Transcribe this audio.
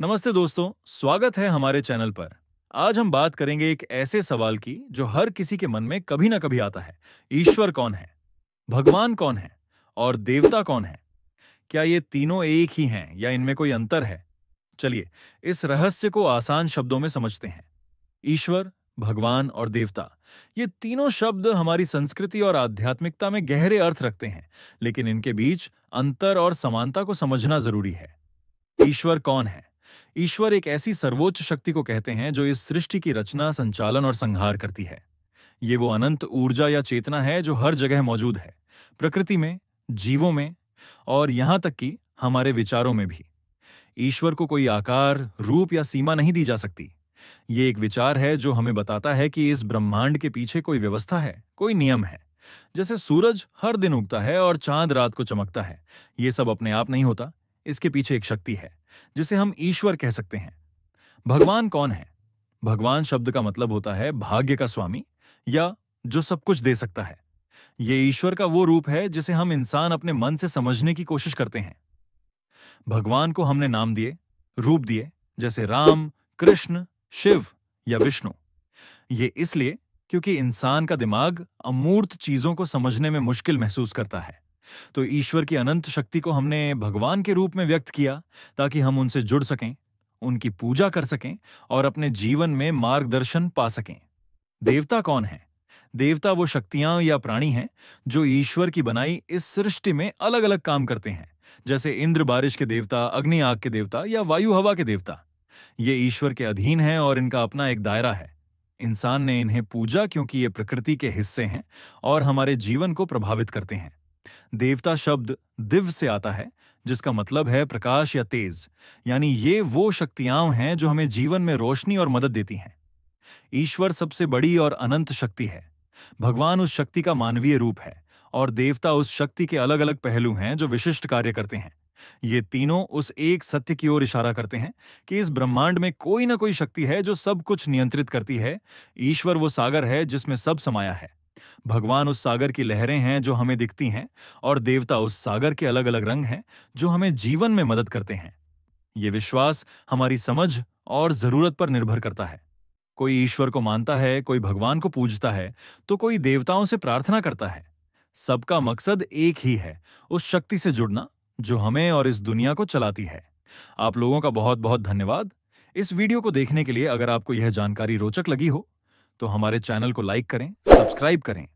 नमस्ते दोस्तों, स्वागत है हमारे चैनल पर। आज हम बात करेंगे एक ऐसे सवाल की जो हर किसी के मन में कभी ना कभी आता है। ईश्वर कौन है? भगवान कौन है? और देवता कौन है? क्या ये तीनों एक ही हैं या इनमें कोई अंतर है? चलिए, इस रहस्य को आसान शब्दों में समझते हैं। ईश्वर, भगवान और देवता, ये तीनों शब्द हमारी संस्कृति और आध्यात्मिकता में गहरे अर्थ रखते हैं, लेकिन इनके बीच अंतर और समानता को समझना जरूरी है। ईश्वर कौन है? ईश्वर एक ऐसी सर्वोच्च शक्ति को कहते हैं जो इस सृष्टि की रचना, संचालन और संहार करती है। ये वो अनंत ऊर्जा या चेतना है जो हर जगह मौजूद है, प्रकृति में, जीवों में और यहां तक कि हमारे विचारों में भी। ईश्वर को कोई आकार, रूप या सीमा नहीं दी जा सकती। ये एक विचार है जो हमें बताता है कि इस ब्रह्मांड के पीछे कोई व्यवस्था है, कोई नियम है। जैसे सूरज हर दिन उगता है और चांद रात को चमकता है, ये सब अपने आप नहीं होता। इसके पीछे एक शक्ति है जिसे हम ईश्वर कह सकते हैं। भगवान कौन है? भगवान शब्द का मतलब होता है भाग्य का स्वामी या जो सब कुछ दे सकता है। ये ईश्वर का वो रूप है जिसे हम इंसान अपने मन से समझने की कोशिश करते हैं। भगवान को हमने नाम दिए, रूप दिए, जैसे राम, कृष्ण, शिव या विष्णु। ये इसलिए क्योंकि इंसान का दिमाग अमूर्त चीजों को समझने में मुश्किल महसूस करता है। तो ईश्वर की अनंत शक्ति को हमने भगवान के रूप में व्यक्त किया ताकि हम उनसे जुड़ सकें, उनकी पूजा कर सकें और अपने जीवन में मार्गदर्शन पा सकें। देवता कौन है? देवता वो शक्तियां या प्राणी हैं जो ईश्वर की बनाई इस सृष्टि में अलग अलग काम करते हैं, जैसे इंद्र बारिश के देवता, अग्नि आग के देवता या वायु हवा के देवता। ये ईश्वर के अधीन हैं और इनका अपना एक दायरा है। इंसान ने इन्हें पूजा क्योंकि ये प्रकृति के हिस्से हैं और हमारे जीवन को प्रभावित करते हैं। देवता शब्द दिव्य से आता है, जिसका मतलब है प्रकाश या तेज। यानी ये वो शक्तियां हैं जो हमें जीवन में रोशनी और मदद देती हैं। ईश्वर सबसे बड़ी और अनंत शक्ति है। भगवान उस शक्ति का मानवीय रूप है और देवता उस शक्ति के अलग अलग पहलू हैं जो विशिष्ट कार्य करते हैं। ये तीनों उस एक सत्य की ओर इशारा करते हैं कि इस ब्रह्मांड में कोई ना कोई शक्ति है जो सब कुछ नियंत्रित करती है। ईश्वर वो सागर है जिसमें सब समाया है। भगवान उस सागर की लहरें हैं जो हमें दिखती हैं और देवता उस सागर के अलग अलग रंग हैं जो हमें जीवन में मदद करते हैं। ये विश्वास हमारी समझ और जरूरत पर निर्भर करता है। कोई ईश्वर को मानता है, कोई भगवान को पूजता है, तो कोई देवताओं से प्रार्थना करता है। सबका मकसद एक ही है, उस शक्ति से जुड़ना जो हमें और इस दुनिया को चलाती है। आप लोगों का बहुत बहुत धन्यवाद इस वीडियो को देखने के लिए। अगर आपको यह जानकारी रोचक लगी हो तो हमारे चैनल को लाइक करें, सब्सक्राइब करें